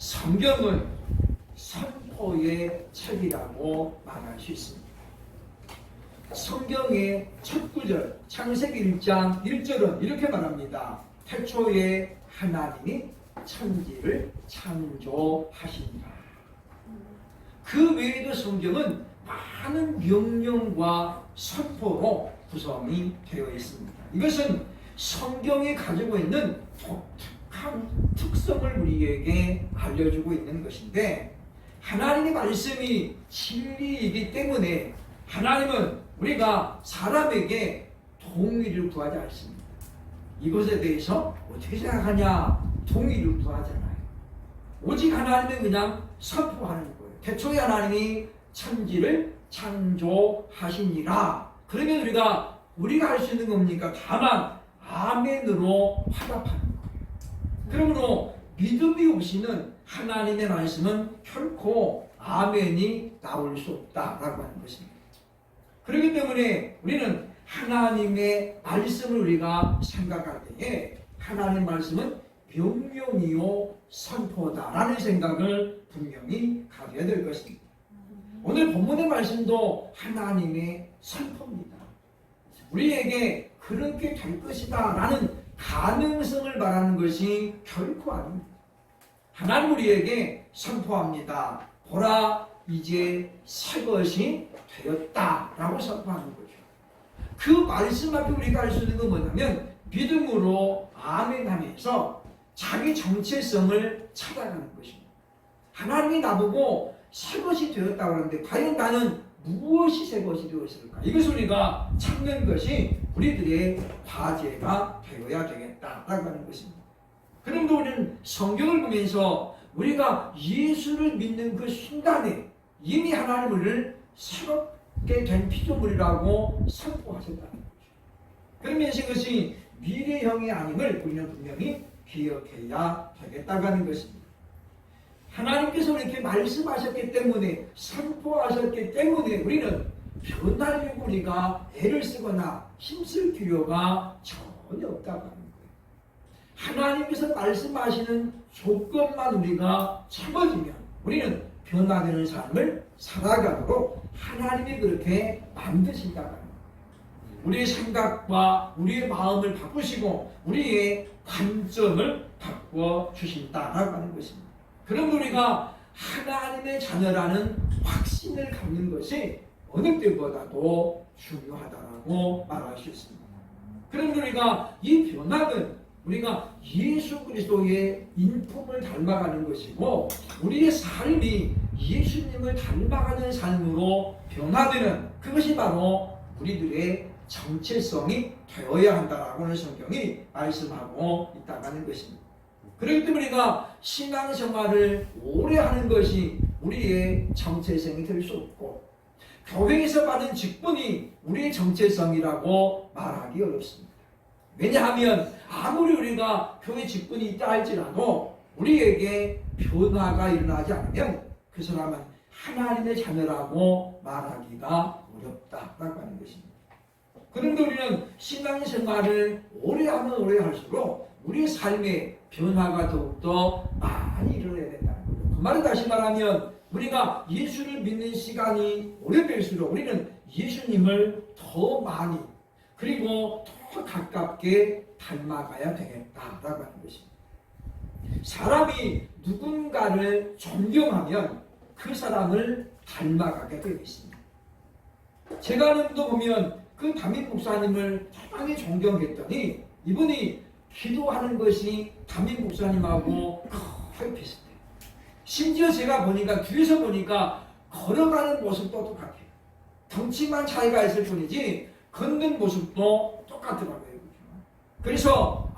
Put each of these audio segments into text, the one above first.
성경은 선포의 책이라고 말할 수 있습니다. 성경의 첫 구절 창세기 1장 1절은 이렇게 말합니다. 태초에 하나님이 천지를 창조하시니라. 그 외에도 성경은 많은 명령과 선포로 구성이 되어 있습니다. 이것은 성경이 가지고 있는 독특한 특성을 우리에게 알려주고 있는 것인데, 하나님의 말씀이 진리이기 때문에 하나님은 우리가 사람에게 동의를 구하지 않습니다. 이것에 대해서 어떻게 생각하냐 동의를 구하잖아요. 오직 하나님은 그냥 선포하는 거예요. 태초에 하나님이 천지를 창조하시니라. 그러면 우리가 할 수 있는 겁니까? 다만 아멘으로 화답하는 거예요. 그러므로 믿음이 없이는 하나님의 말씀은 결코 아멘이 나올 수 없다라고 하는 것입니다. 그렇기 때문에 우리는 하나님의 말씀을 우리가 생각할 때에 하나님 말씀은 명령이요 선포다라는 생각을 분명히 가져야 될 것입니다. 오늘 본문의 말씀도 하나님의 선포입니다. 우리에게 그렇게 될 것이다 라는 가능성을 말하는 것이 결코 아닙니다. 하나님 우리에게 선포합니다. 보라, 이제 새 것이 되었다 라고 선포하는 거죠. 그 말씀 앞에 우리가 할 수 있는 건 뭐냐면 믿음으로 아멘하면서 자기 정체성을 찾아가는 것입니다. 하나님이 나보고 새 것이 되었다고 하는데 과연 나는 무엇이 새 것이 되었을까? 이것을 우리가 찾는 것이 우리들의 과제가 되어야 되겠다라고 하는 것입니다. 그런데 우리는 성경을 보면서 우리가 예수를 믿는 그 순간에 이미 하나님을 새롭게 된 피조물이라고 선포하셨다는 거죠. 그러면서 이것이 미래형이 아님을 우리는 분명히 기억해야 되겠다고 하는 것입니다. 하나님께서 이렇게 말씀하셨기 때문에 선포하셨기 때문에 우리는 변하려고 우리가 애를 쓰거나 힘쓸 필요가 전혀 없다고 하는 거예요. 하나님께서 말씀하시는 조건만 우리가 채워지면 우리는 변화되는 삶을 살아가도록 하나님이 그렇게 만드신다고 하는 거예요. 우리의 생각과 우리의 마음을 바꾸시고 우리의 관점을 바꿔 주신다라고 하는 것입니다. 그럼 우리가 하나님의 자녀라는 확신을 갖는 것이 어느 때보다도 중요하다고 말할 수 있습니다. 그럼 우리가 이 변화는 우리가 예수 그리스도의 인품을 닮아가는 것이고 우리의 삶이 예수님을 닮아가는 삶으로 변화되는 그것이 바로 우리들의 정체성이 되어야 한다라고는 성경이 말씀하고 있다고 하는 것입니다. 그렇기 때문에 우리가 신앙생활을 오래 하는 것이 우리의 정체성이 될 수 없고 교회에서 받은 직분이 우리의 정체성이라고 말하기 어렵습니다. 왜냐하면 아무리 우리가 교회 직분이 있다 할지라도 우리에게 변화가 일어나지 않으면 그 사람은 하나님의 자녀라고 말하기가 어렵다라고 하는 것입니다. 그런데 우리는 신앙생활을 오래 하면 오래 할수록 우리의 삶에 변화가 더욱더 많이 일어나야 된다는 거죠. 그 말은 다시 말하면 우리가 예수를 믿는 시간이 오래될수록 우리는 예수님을 더 많이 그리고 더 가깝게 닮아가야 되겠다라고 하는 것입니다. 사람이 누군가를 존경하면 그 사람을 닮아가게 되어 있습니다. 제가 아는 분도 보면 그 담임 목사님을 상당히 존경했더니 이분이 기도하는 것이 담임 목사님하고 거의 비슷해요. 심지어 제가 보니까 뒤에서 보니까 걸어가는 모습도 똑같아요. 덩치만 차이가 있을 뿐이지 걷는 모습도 똑같더라고요. 그래서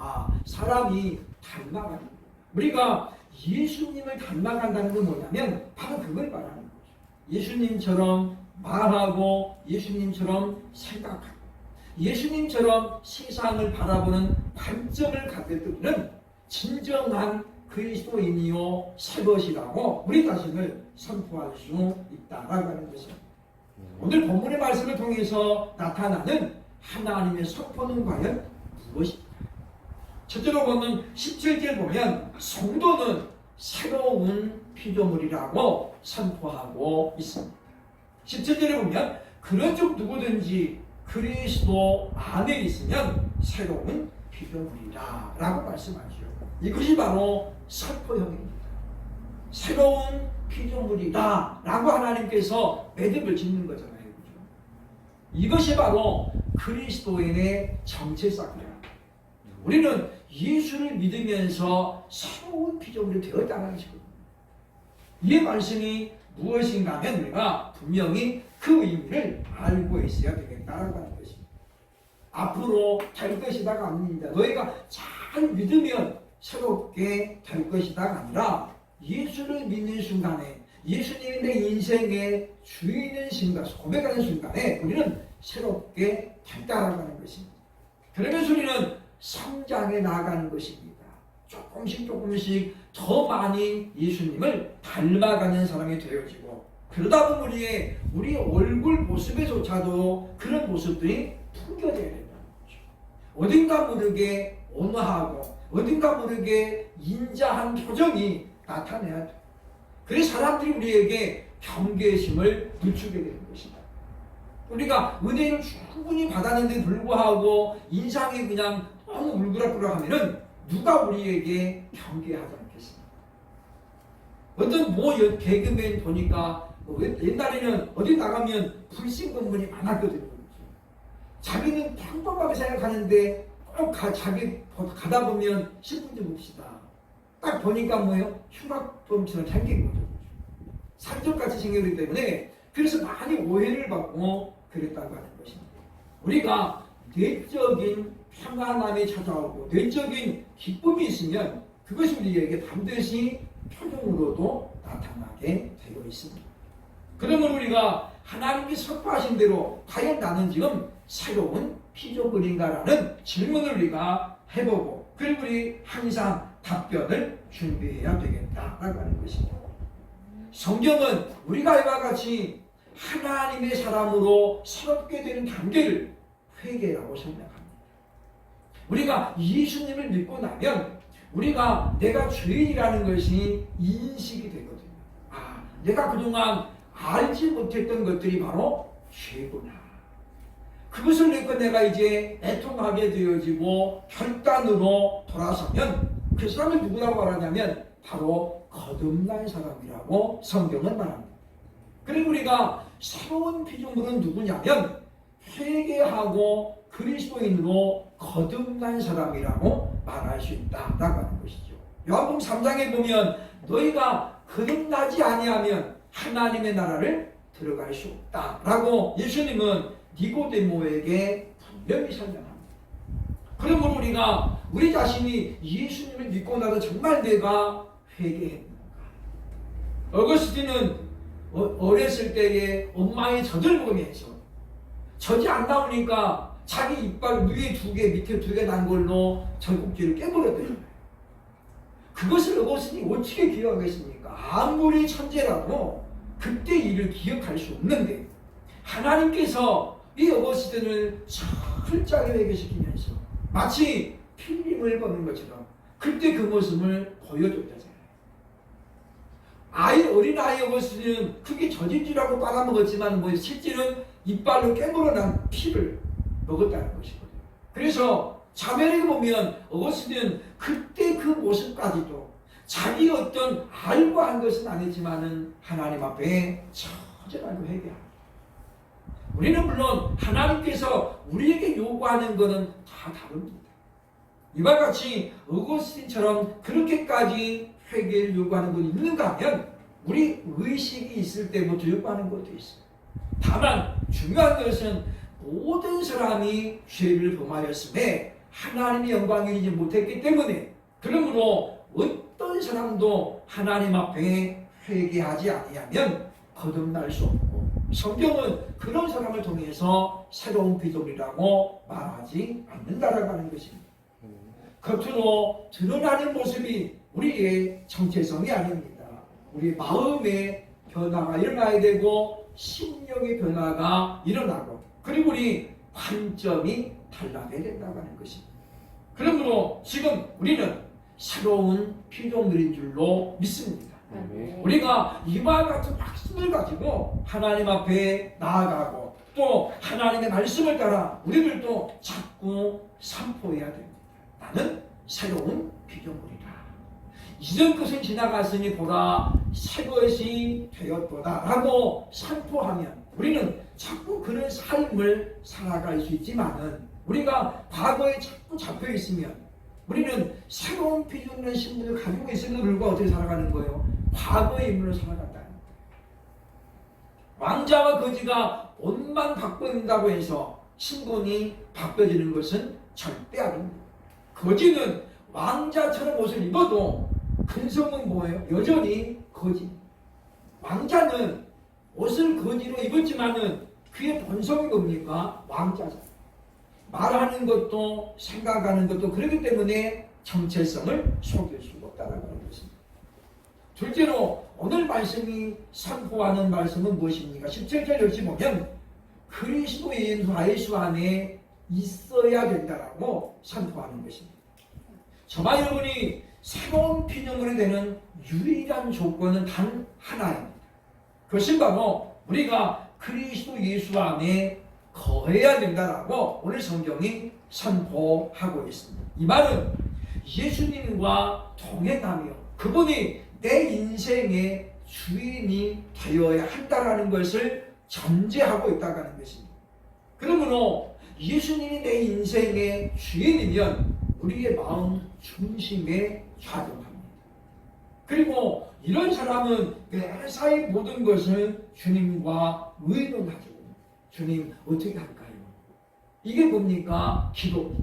사람이 닮아가는 거예요. 우리가 예수님을 닮아간다는 건 뭐냐면 바로 그걸 말하는 거죠. 예수님처럼 말하고 예수님처럼 생각하고 예수님처럼 세상을 바라보는 관점을 갖게 되면 진정한 그리스도인이요 새 것이라고 우리 자신을 선포할 수 있다라고 하는 것입니다. 오늘 본문의 말씀을 통해서 나타나는 하나님의 선포는 과연 무엇입니까? 첫째로 보면 17절 보면 성도는 새로운 피조물이라고 선포하고 있습니다. 17절에 보면 그런즉 누구든지 그리스도 안에 있으면 새로운 피조물이라 라고 말씀하죠. 이것이 바로 선포형입니다. 새로운 피조물이다 라고 하나님께서 매듭을 짓는 거잖아요. 그죠? 이것이 바로 그리스도인의 정체성이에요. 우리는 예수를 믿으면서 새로운 피조물이 되었다는 것이거든요. 이 말씀이 무엇인가 하면 우리가 분명히 그 의미를 알고 있어야 되겠다라고 하는 것입니다. 앞으로 될 것이다가 아닙니다. 너희가 잘 믿으면 새롭게 될 것이다가 아니라 예수를 믿는 순간에 예수님이 내 인생의 주인인 순간, 고백하는 순간에 우리는 새롭게 됐다라고 하는 것입니다. 그러면서 우리는 성장해 나가는 것입니다. 조금씩 더 많이 예수님을 닮아가는 사람이 되어지고, 그러다 보면 우리 얼굴 모습에조차도 그런 모습들이 풍겨져야 된다는 거죠. 어딘가 모르게 온화하고 어딘가 모르게 인자한 표정이 나타내야 돼. 그래서 사람들이 우리에게 경계심을 늦추게 되는 것이다. 우리가 은혜를 충분히 받았는데 불구하고 인상이 그냥 너무 울그락불락하면은 누가 우리에게 경계하지 않겠습니까? 어떤 개그맨 보니까 옛날에는 어디 나가면 불신 검문이 많았거든요. 자기는 평범하게 생각하는데 꼭 자기 가다 보면 신분 좀 봅시다. 딱 보니까 뭐예요? 흉악범처럼 생긴 거죠. 산적같이 생기기 때문에 그래서 많이 오해를 받고 그랬다고 하는 것입니다. 우리가 내적인 평안함이 찾아오고 내적인 기쁨이 있으면 그것이 우리에게 반드시 표정으로도 나타나게 되어 있습니다. 그러면 우리가 하나님이 선포하신 대로 과연 나는 지금 새로운 피조물인가라는 질문을 우리가 해보고, 그리고 우리 항상 답변을 준비해야 되겠다라고 하는 것입니다. 성경은 우리가 이와 같이 하나님의 사람으로 새롭게 되는 단계를 회개라고 생각합니다. 우리가 예수님을 믿고 나면 우리가 내가 죄인이라는 것이 인식이 되거든요. 아, 내가 그동안 알지 못했던 것들이 바로 죄구나. 그것을 믿고 내가 이제 애통하게 되어지고 결단으로 돌아서면 그 사람을 누구라고 말하냐면 바로 거듭난 사람이라고 성경은 말합니다. 그리고 우리가 새로운 피조물은 누구냐면 회개하고 그리스도인으로 거듭난 사람이라고 말할 수 있다라고 하는 것이죠. 요한복음 3장에 보면 너희가 거듭나지 아니하면 하나님의 나라를 들어갈 수 없다라고 예수님은 니고데모에게 분명히 설명합니다. 그러므로 우리가 우리 자신이 예수님을 믿고 나서 정말 내가 회개했는가? 어거스틴은 어렸을 때에 엄마의 젖을 먹으면서 젖이 안 나오니까 자기 이빨 위에 2개 밑에 2개 난 걸로 젖꼭지를 깨물었대요. 그것을 어거스틴이 어떻게 기억하겠습니까? 아무리 천재라도 그때 일을 기억할 수 없는데 하나님께서 이 어거스틴을 철저하게 회개시키면서 마치 필름을 보는 것처럼 그때 그 모습을 보여줬다잖아요. 어린아이 어거스틴은 그게 젖인 줄 알고 빨아먹었지만 실제는 이빨로 깨물어난 피를 먹었다는 것이거든요. 그래서 자매를 보면 어거스틴은 그때 그 모습까지도 자기 어떤 알고 한 것은 아니지만은 하나님 앞에 처절하게 회개합니다. 우리는 물론 하나님께서 우리에게 요구하는 것은 다 다릅니다. 이와 같이 어거스틴처럼 그렇게까지 회개를 요구하는 것이 있는가 하면 우리 의식이 있을 때부터 요구하는 것도 있어요. 다만 중요한 것은 모든 사람이 죄를 범하였음에 하나님의 영광을 이루지 못했기 때문에, 그러므로 어떤 사람도 하나님 앞에 회개하지 아니하면 거듭날 수 없고, 성경은 그런 사람을 통해서 새로운 피조물이라고 말하지 않는다라고 하는 것입니다. 겉으로 드러나는 모습이 우리의 정체성이 아닙니다. 우리 마음의 변화가 일어나야 되고 심령의 변화가 일어나고, 그리고 우리 관점이 달라져야 된다고 하는 것입니다. 그러므로 지금 우리는 새로운 피조물인 줄로 믿습니다. 아멘. 우리가 이와 같은 확신을 가지고 하나님 앞에 나아가고 또 하나님의 말씀을 따라 우리들도 자꾸 선포해야 됩니다. 나는 새로운 피조물이다. 이전 것은 지나갔으니 보라 새 것이 되었도다 라고 선포하면 우리는 자꾸 그런 삶을 살아갈 수 있지만은 우리가 과거에 자꾸 잡혀 있으면 우리는 새로운 피조물의 신분을 가지고 있음에도 불구하고 어떻게 살아가는 거예요? 과거의 인물로 살아간다는 거예요. 왕자와 거지가 옷만 바꾼다고 해서 신분이 바뀌어지는 것은 절대 아닙니다. 거지는 왕자처럼 옷을 입어도 근성은 뭐예요? 여전히 거지. 왕자는 옷을 거지로 입었지만은 그의 본성이 뭡니까? 왕자죠. 말하는 것도 생각하는 것도 그렇기 때문에 정체성을 속일 수가 없다는 것입니다. 둘째로 오늘 말씀이 선포하는 말씀은 무엇입니까? 17절 역시 보면 그리스도인 예수 안에 있어야 된다라고 선포하는 것입니다. 저와 여러분이 새로운 피조물이 되는 유일한 조건은 단 하나입니다. 그것은 바로 우리가 그리스도 예수 안에 거해야 된다라고 오늘 성경이 선포하고 있습니다. 이 말은 예수님과 동행하며 그분이 내 인생의 주인이 되어야 한다라는 것을 전제하고 있다고 하는 것입니다. 그러므로 예수님이 내 인생의 주인이면 우리의 마음 중심에 작용합니다. 그리고 이런 사람은 매사의 모든 것을 주님과 의논하죠. 주님 어떻게 할까요? 이게 뭡니까? 기도입니다.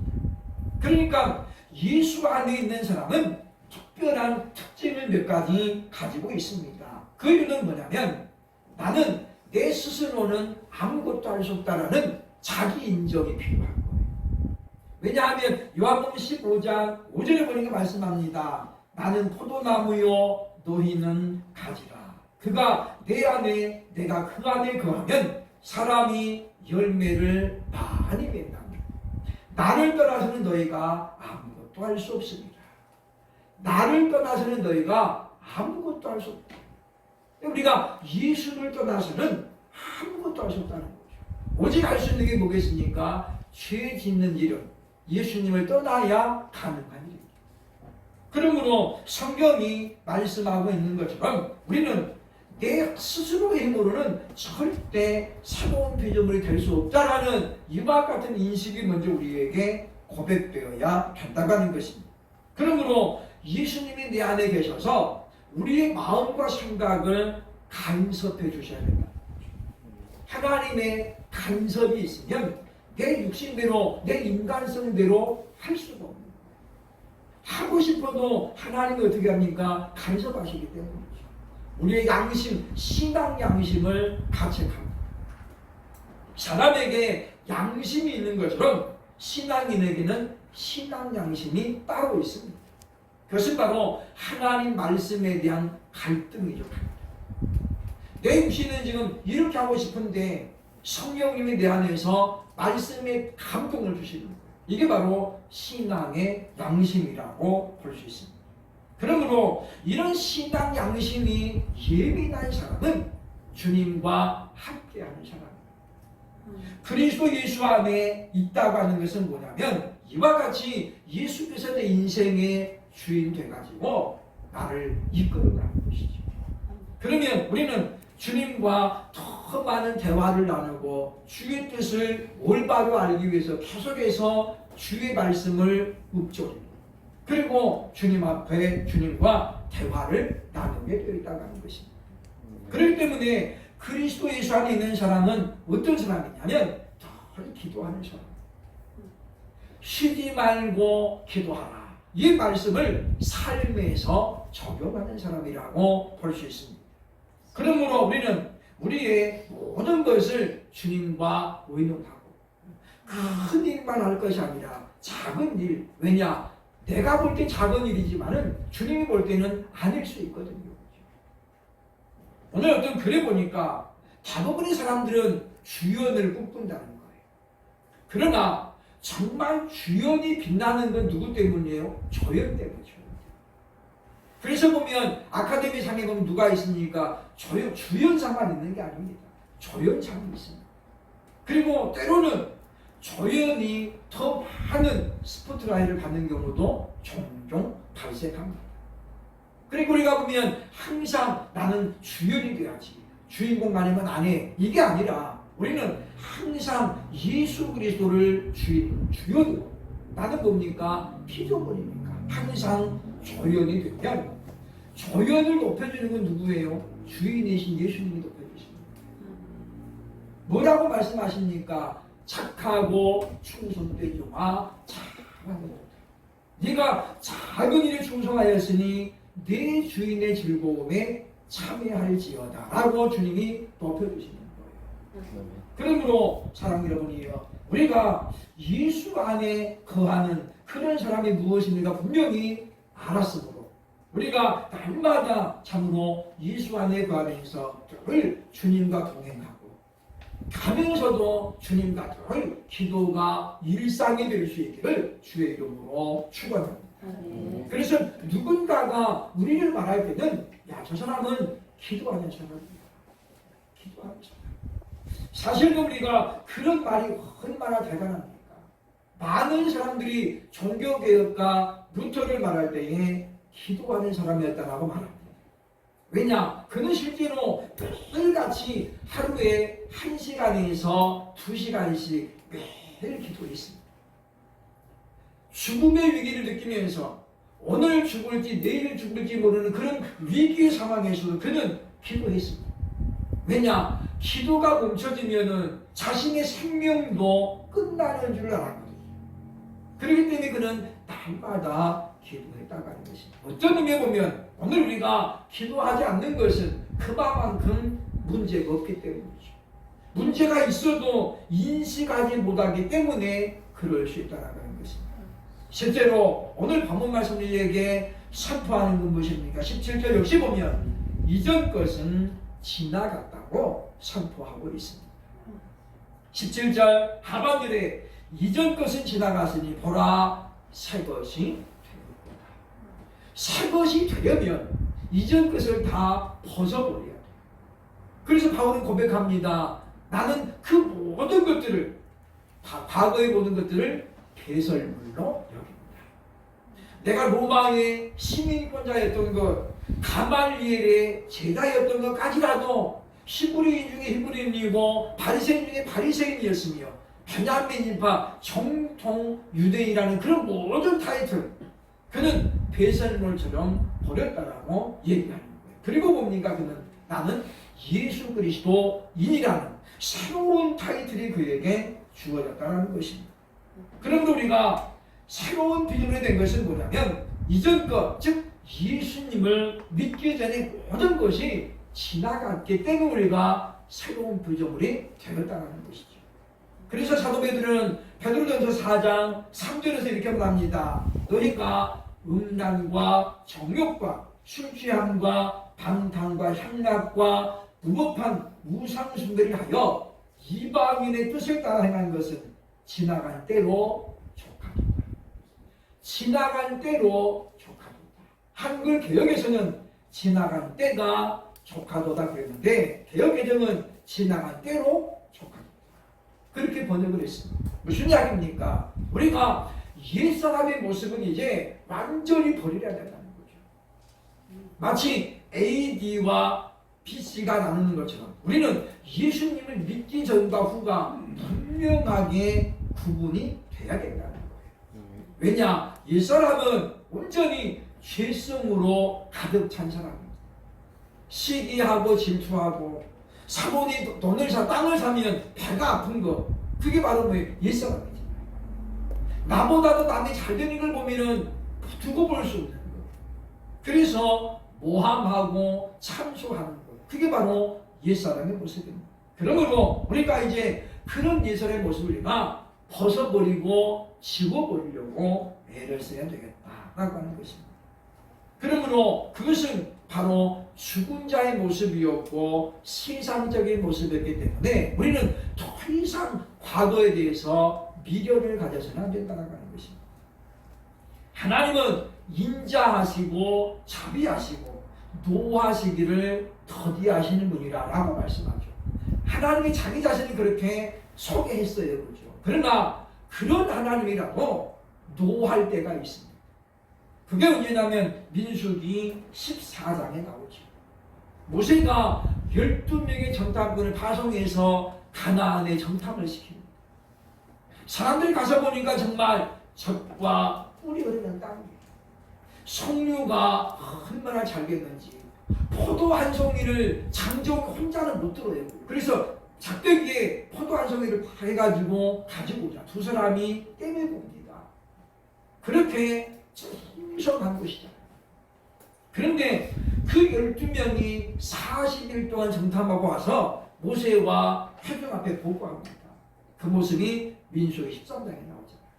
그러니까 예수 안에 있는 사람은 특별한 특징을 몇 가지 가지고 있습니다. 그 이유는 뭐냐면 나는 내 스스로는 아무것도 할 수 없다라는 자기 인정이 필요한 거예요. 왜냐하면 요한복음 15장 5절에 보니까 말씀합니다. 나는 포도나무요 너희는 가지라. 그가 내 안에 내가 그 안에 거하면 사람이 열매를 많이 맺는다. 나를 떠나서는 너희가 아무것도 할 수 없습니다. 나를 떠나서는 너희가 아무것도 할 수 없다. 우리가 예수를 떠나서는 아무것도 할 수 없다는 거죠. 오직 할 수 있는 게 뭐겠습니까? 죄 짓는 일은 예수님을 떠나야 가능한 일입니다. 그러므로 성경이 말씀하고 있는 것처럼 우리는 내 스스로의 힘으로는 절대 새로운 피조물이 될 수 없다라는 이와 같은 인식이 먼저 우리에게 고백되어야 한다고 하는 것입니다. 그러므로 예수님이 내 안에 계셔서 우리의 마음과 생각을 간섭해 주셔야 된다. 하나님의 간섭이 있으면 내 육신대로 내 인간성대로 할 수가 없는 거예요. 하고 싶어도 하나님이 어떻게 합니까? 간섭하시기 때문이죠. 우리의 양심, 신앙 양심을 가책합니다. 사람에게 양심이 있는 것처럼 신앙인에게는 신앙 양심이 따로 있습니다. 그것은 바로 하나님 말씀에 대한 갈등이죠. 내 육신은 지금 이렇게 하고 싶은데 성령님이 내 안에서 말씀에 감동을 주시는 거예요. 이게 바로 신앙의 양심이라고 볼 수 있습니다. 그러므로 이런 신앙 양심이 예민한 사람은 주님과 함께하는 사람입니다. 그리스도 예수 안에 있다고 하는 것은 뭐냐면 이와 같이 예수께서 내 인생의 주인 돼가지고 나를 이끌어가는 것이죠. 그러면 우리는 주님과 더 많은 대화를 나누고 주의 뜻을 올바로 알기 위해서 계속해서 주의 말씀을 묵조립니다. 그리고 주님 앞에 주님과 대화를 나누게 되어 있다고 하는 것입니다. 그렇기 때문에 그리스도 예수 안에 있는 사람은 어떤 사람이냐면 늘 기도하는 사람. 쉬지 말고 기도하라. 이 말씀을 삶에서 적용하는 사람이라고 볼 수 있습니다. 그러므로 우리는 우리의 모든 것을 주님과 의논하고 큰 일만 할 것이 아니라 작은 일. 왜냐? 내가 볼 때 작은 일이지만은 주님이 볼 때는 아닐 수 있거든요. 오늘 어떤 글에 보니까 대부분의 사람들은 주연을 꿈꾼다는 거예요. 그러나 정말 주연이 빛나는 건 누구 때문이에요? 조연 때문이죠. 그래서 보면 아카데미상에 보면 누가 있습니까? 주연상만 있는 게 아닙니다. 조연상이 있습니다. 그리고 때로는 조연이 더 많은 스포트라이트를 받는 경우도 종종 발생합니다. 그리고 우리가 보면 항상 나는 주연이 돼야지, 주인공 아니면 안 해, 이게 아니라 우리는 항상 예수 그리스도를 주연으로, 나는 뭡니까? 피조물입니까? 항상 조연이 되면, 조연을 높여주는 건 누구예요? 주인이신 예수님이 높여주십니다. 뭐라고 말씀하십니까? 착하고 충성되지마 잘하고, 네가 작은 일에 충성하였으니 내 주인의 즐거움에 참여할지어다 라고 주님이 높여주시는 거예요. 그러므로 사랑하는 여러분이요, 우리가 예수 안에 거하는 그런 사람이 무엇입니까? 분명히 알았으므로 우리가 날마다 참으로 예수 안에 거하면서 늘 주님과 동행하고 가면서도 주님과 늘 기도가 일상이 될 수 있기를 주의 이름으로 축원합니다. 그래서 누군가가 우리를 말할 때는 야, 저 사람은 기도하는 사람입니다. 기도하는 사람. 사실 우리가 그런 말이 얼마나 대단합니까? 많은 사람들이 종교개혁가 루터를 말할 때에 기도하는 사람이었다라고 말합니다. 왜냐? 그는 실제로 매일같이 하루에 1시간에서 2시간씩 매일 기도했습니다. 죽음의 위기를 느끼면서 오늘 죽을지 내일 죽을지 모르는 그런 위기 상황에서도 그는 기도했습니다. 왜냐? 기도가 멈춰지면은 자신의 생명도 끝나는 줄 알았거든요. 그렇기 때문에 그는 날마다 기도했다고 하는 것입니다. 어떤 의미에 보면 오늘 우리가 기도하지 않는 것은 그만큼 문제가 없기 때문이죠. 문제가 있어도 인식하지 못하기 때문에 그럴 수 있다는 것입니다. 실제로 오늘 본문 말씀에게 선포하는 건 무엇입니까? 17절 역시 보면 이전 것은 지나갔다고 선포하고 있습니다. 17절 하반절에 이전 것은 지나갔으니 보라 새 것이 되었구나. 새 것이 되려면 이전 것을 다 벗어버려야 돼요. 그래서 바울은 고백합니다. 나는 그 모든 것들을, 다 과거의 모든 것들을 배설물로 여깁니다. 내가 로마의 시민권자였던 것, 가말리엘의 제자였던 것까지라도 히브리인 중에 히브리인이고 바리새인 중에 바리새인이었으며 베냐민파 정통 유대인이라는 그런 모든 타이틀, 그는 배설물처럼 버렸다라고 얘기하는 거예요. 그리고 뭡니까? 그는 나는 예수 그리스도인이라는 새로운 타이틀이 그에게 주어졌다는 것입니다. 그런데 우리가 새로운 비전이 된 것은 뭐냐면 이전 것, 즉 예수님을 믿기 전에 모든 것이 지나갔기 때문에 우리가 새로운 구조물이 되었다는 것이죠. 그래서 사도 베드로전서 4장 3절에서 이렇게 말합니다. 너희가 음란과 정욕과 술 취함과 방탕과 향락과 무법한 우상 숭배를 하여 이방인의 뜻을 따라 행한 것은 지나간 때로 족하도다. 지나간 때로 족하도다. 한글 개역에서는 지나간 때가 족하도다 그랬는데 개역 개정은 지나간 때로 족하도다. 그렇게 번역을 했습니다. 무슨 이야기입니까? 우리가 옛사람의 모습은 이제 완전히 버려야 된다는 거죠. 마치 AD와 BC가 나누는 것처럼 우리는 예수님을 믿기 전과 후가 분명하게 구분이 돼야 된다는 거예요. 왜냐? 옛사람은 온전히 죄성으로 가득 찬 사람입니다. 시기하고 질투하고 사모니 땅을 사면 배가 아픈 거, 그게 바로 뭐예요? 옛사람이지. 나보다도 남이 잘 되는 걸 보면은 두고 볼 수 없는 거. 그래서 모함하고 참소하는 거, 그게 바로 옛사람의 모습입니다. 그러므로 우리가 이제 그런 옛사람의 모습을 우리가 벗어버리고 지워버리려고 애를 써야 되겠다라고 하는 것입니다. 그러므로 그것은 바로 죽은 자의 모습이었고 세상적인 모습이었기 때문에 우리는 더 이상 과거에 대해서 미련을 가져서는 안 된다는 것입니다. 하나님은 인자하시고 자비하시고 노하시기를 더디하시는 분이라고 말씀하죠. 하나님이 자기 자신을 그렇게 소개했어요. 그렇죠? 그러나 그런 하나님이라고 노할 때가 있습니다. 그게 언제냐면 민수기 14장에 나오죠. 모세가 12명의 정탐꾼을 파송해서 가나안에 정탐을 시킵니다. 사람들이 가서 보니까 정말 젖과 꿀이 흐르는 땅이에요. 석류가 얼마나 잘 됐는지 포도 한 송이를 장정 혼자는 못 들어요. 그래서 작대기에 포도 한 송이를 해가지고 가지고 오자. 두 사람이 떼매고 옵니다. 그렇게 풍성한 곳이잖아요. 그런데 그 12명이 40일 동안 정탐하고 와서 모세와 회중 앞에 보고합니다. 그 모습이 민수기 13장에 나오잖아요.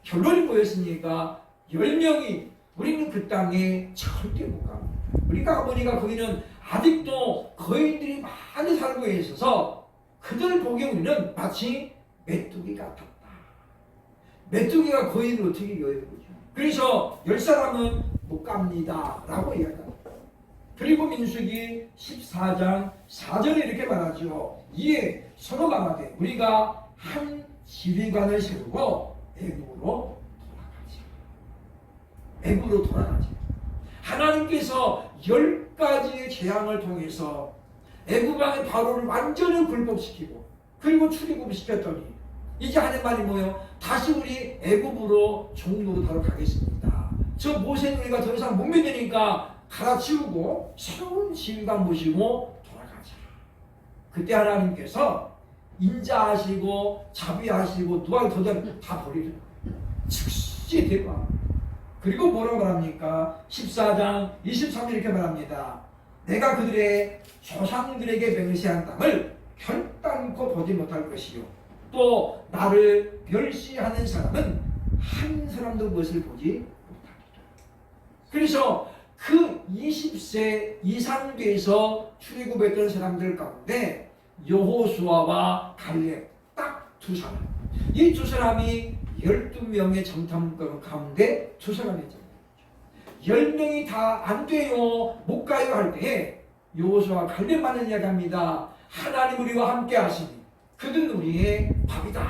결론이 뭐였습니까? 10명이 우리는 그 땅에 절대 못 갑니다. 우리가 가보니까 거기는 아직도 거인들이 많이 살고 있어서 그들을 보기에 우리는 마치 메뚜기 같았다. 메뚜기가 거인을 어떻게 여행하죠? 그래서 10사람은 못 갑니다 라고 이야기합니다. 그리고 민수기 14장 4절에 이렇게 말하죠. 이에 서로 말하되 우리가 한 지휘관을 세우고 애굽으로 돌아가자. 애굽으로 돌아가자. 하나님께서 10가지의 재앙을 통해서 애굽 왕의 바로를 완전히 굴복시키고 그리고 출애굽시켰더니 이제 하는 말이 뭐예요? 다시 우리 애굽으로 종로로 가겠습니다. 저 모세는 우리가 더 이상 못 믿으니까 갈아치우고 새로운 지휘관 모시고 돌아가자. 그때 하나님께서 인자하시고 자비하시고 누가 도전 다 버리더라고요. 즉시 대박. 그리고 뭐라고 말합니까? 14장 23절 이렇게 말합니다. 내가 그들의 조상들에게 맹세한 땅을 결단코 보지 못할 것이요 또 나를 멸시하는 사람은 한 사람도 그것을 보지 못하리라. 그래서 그 20세 이상 돼서 출애굽했던 사람들 가운데 여호수아와 갈렙 딱 두 사람. 이 두 사람이 12명의 정탐꾼 가운데 두 사람이죠. 10명이 다 안 돼요, 못 가요 할 때 여호수아와 갈렙만은 이야기합니다. 하나님 우리와 함께 하시니 그들은 우리의 밥이다.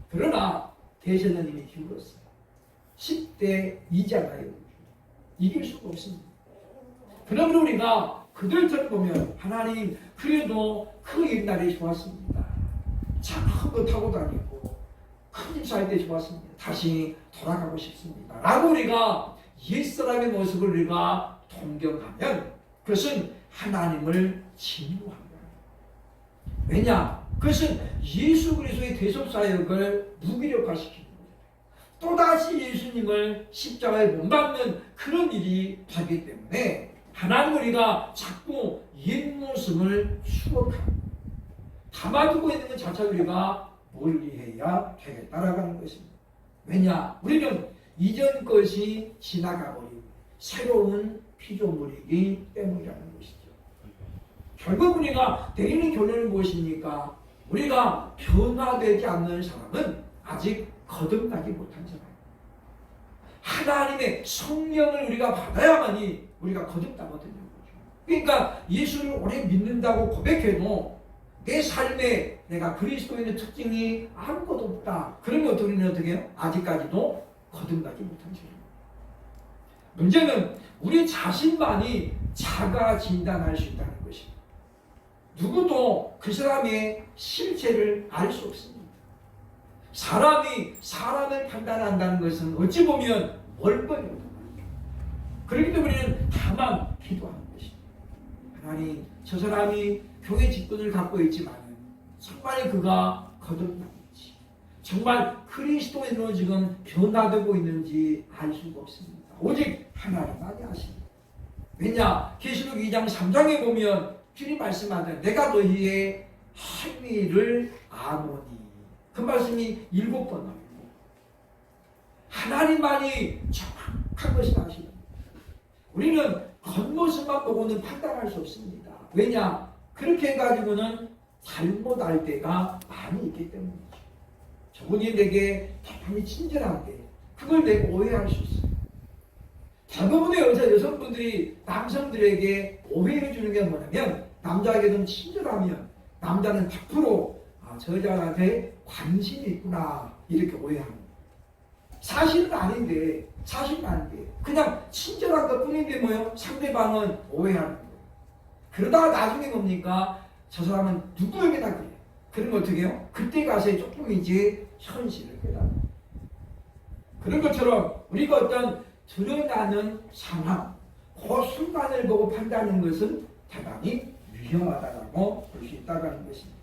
그러나 대제는 이미 죽었어요. 10대 2잖아요. 이길 수가 없습니다. 그러면 우리가 그들처럼 보면 하나님 그래도 그 옛날이 좋았습니다. 참 큰 거 타고 다니고 큰 집 살 때 좋았습니다. 다시 돌아가고 싶습니다. 라고 우리가 옛사람의 모습을 우리가 동경하면 그것은 하나님을 진노한 거예요. 왜냐? 그것은 예수 그리스도의 대속사역을 무기력화시키는 거예요. 또다시 예수님을 십자가에 못 박는 그런 일이 되기 때문에 하나님 우리가 자꾸 옛 모습을 추억하고 담아두고 있는 것 자체를 우리가 멀리해야 되겠다라는 것입니다. 왜냐? 우리는 이전 것이 지나가버리고 새로운 피조물이기 때문이라는 것이죠. 결국 우리가 내리는 결론은 무엇입니까? 우리가 변화되지 않는 사람은 아직 거듭나지 못한 사람. 하나님의 성령을 우리가 받아야만이 우리가 거듭나거든요. 그러니까 예수를 오래 믿는다고 고백해도 내 삶에 내가 그리스도인의 특징이 아무것도 없다. 그러면 우리는 어떻게 해요? 아직까지도 거듭나지 못한 사람. 문제는 우리 자신만이 자가 진단할 수 있다는 것입니다. 누구도 그 사람의 실체를 알 수 없습니다. 사람이 사람을 판단한다는 것은 어찌 보면 월권입니다. 그렇기 때문에 우리는 다만 기도하는 것입니다. 하나님, 저 사람이 교회 직분을 갖고 있지만 정말 그가 거듭나는지 정말 그리스도인으로 지금 변화되고 있는지 알 수가 없습니다. 오직 하나님만이 아십니다. 왜냐? 계시록 2장 3장에 보면 주님 말씀하되 내가 너희의 행위를 아노니 그 말씀이 7번 나옵니다. 하나님만이 정확한 것을 아십니다. 우리는 겉모습만 보고는 판단할 수 없습니다. 왜냐? 그렇게 해가지고는 잘못할 때가 많이 있기 때문이죠. 저분이 내게 대단히 친절한데 그걸 내가 오해할 수 있어요. 대부분의 여성분들이 남성들에게 오해해 주는 게 뭐냐면 남자에게 좀 친절하면 남자는 100% 저 여자한테 관심이 있구나 이렇게 오해합니다. 사실은 아닌데 그냥 친절한 것 뿐인데 뭐요? 상대방은 오해하는 거예요. 그러다가 나중에 뭡니까? 저 사람은 누구에게나 그래요. 그러면 어떻게 해요? 그때 가서 조금 이제 현실을 깨닫는 그런 것처럼 우리가 어떤 드러나는 상황, 그 순간을 보고 판단하는 것은 대단히 위험하다고 볼 수 있다는 것입니다.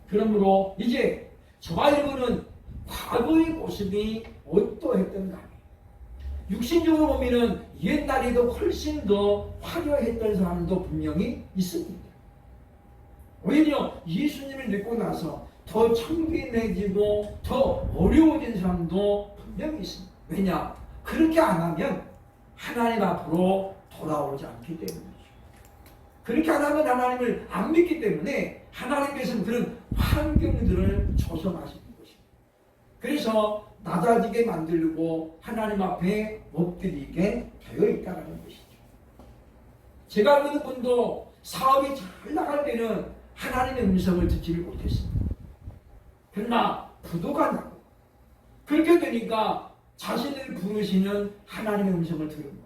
그러므로 이제 저와 여러분은 과거의 모습이 어떠했던가? 육신적으로 보면은 옛날에 도 훨씬 더 화려했던 사람도 분명히 있습니다. 오히려 예수님을 믿고 나서 더 청빈해지고 더 어려워진 사람도 분명히 있습니다. 왜냐? 그렇게 안 하면 하나님 앞으로 돌아오지 않기 때문이죠. 그렇게 안 하면 하나님을 안 믿기 때문에 하나님께서는 그런 환경들을 조성하시는 것입니다. 그래서 낮아지게 만들고 하나님 앞에 엎드리게 되어 있다는 것이죠. 제가 아는 분도 사업이 잘 나갈 때는 하나님의 음성을 듣지를 못했습니다. 그러나 부도가 나고 그렇게 되니까 자신을 부르시는 하나님의 음성을 들은 거예요.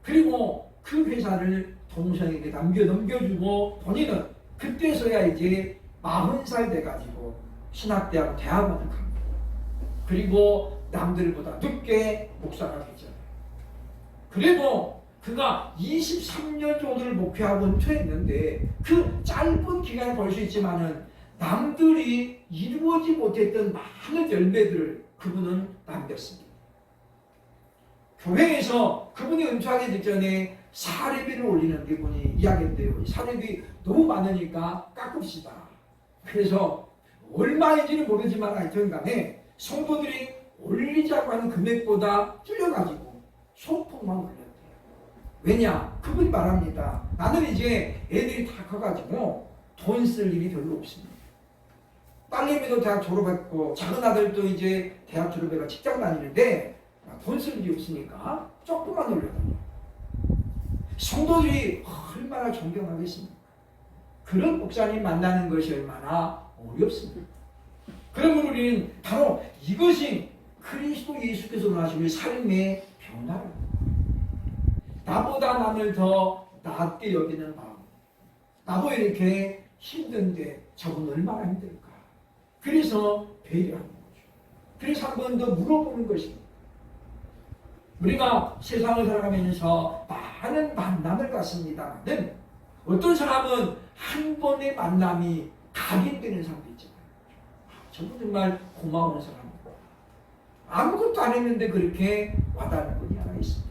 그리고 그 회사를 동생에게 넘겨주고 본인은 그때서야 이제 40살 돼가지고 신학대학 대학원을 갑니다. 그리고 남들보다 늦게 목사가 됐잖아요. 그래도 그가 23년 정도를 목회하고 은퇴했는데 그 짧은 기간에 볼 수 있지만은 남들이 이루어지 못했던 많은 열매들을 그분은 남겼습니다. 교회에서 그분이 은퇴하기 직전에 사례비를 올리는 게 분이 이야기했대요. 사례비 너무 많으니까 깎읍시다. 그래서 얼마인지는 모르지만 하여튼 간에 성도들이 올리자고 하는 금액보다 줄여가지고 소폭만 올렸대요. 왜냐? 그분이 말합니다. 나는 이제 애들이 다 커가지고 돈 쓸 일이 별로 없습니다. 딸내미도 대학 졸업했고 작은 아들도 이제 대학 졸업해가 직장 다니는데 돈 쓸 일이 없으니까 조금만 올려달라. 성도들이 얼마나 존경하겠습니까? 그런 목사님 만나는 것이 얼마나 어렵습니다. 그러므로 우리는 바로 이것이 그리스도 예수께서 원하시는 삶의 변화입니다. 나보다 남을 더 낫게 여기는 마음. 나도 이렇게 힘든데 저건 얼마나 힘들까? 그래서 배려하는 거죠. 그래서 한 번 더 물어보는 것입니다. 우리가 세상을 살아가면서 많은 만남을 갖습니다만 어떤 사람은 한 번의 만남이 각인되는 사람도 있잖아요. 저는 정말 고마운 사람입니다. 아무것도 안 했는데 그렇게 와닿는 분이 하나 있습니다.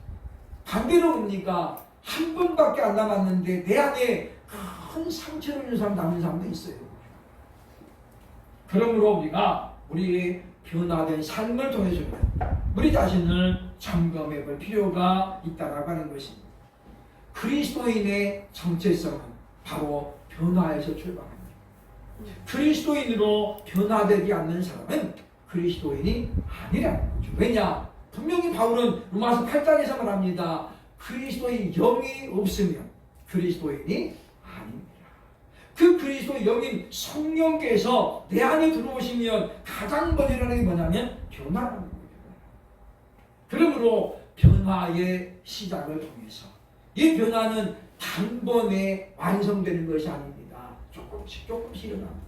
반대로 봅니까? 한 번밖에 안 남았는데 내 안에 큰 상처를 주는 사람 남은 사람도 있어요. 그러므로 우리가 우리의 변화된 삶을 통해서 우리 자신을 점검해 볼 필요가 있다라고 하는 것입니다. 그리스도인의 정체성은 바로 변화에서 출발합니다. 그리스도인으로 변화되지 않는 사람은 그리스도인이 아니라는 거죠. 왜냐? 분명히 바울은 로마서 8장에서 말합니다. 그리스도의 영이 없으면 그리스도인이 아닙니다. 그 그리스도의 영인 성령께서 내 안에 들어오시면 가장 먼저 일어나는 게 뭐냐면 변화라는 거예요. 그러므로 변화의 시작을 통해서 이 변화는 단번에 완성되는 것이 아닙니다. 조금씩 일어납니다.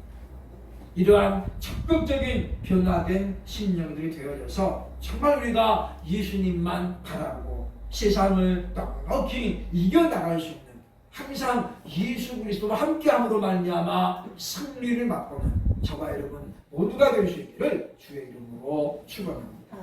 이러한 적극적인 변화된 심령들이 되어져서 정말 우리가 예수님만 바라보고 세상을 넉넉히 이겨나갈 수 있는 항상 예수 그리스도와 함께함으로 말미암아 승리를 맛보는 저와 여러분 모두가 될 수 있기를 주의 이름으로 축원합니다.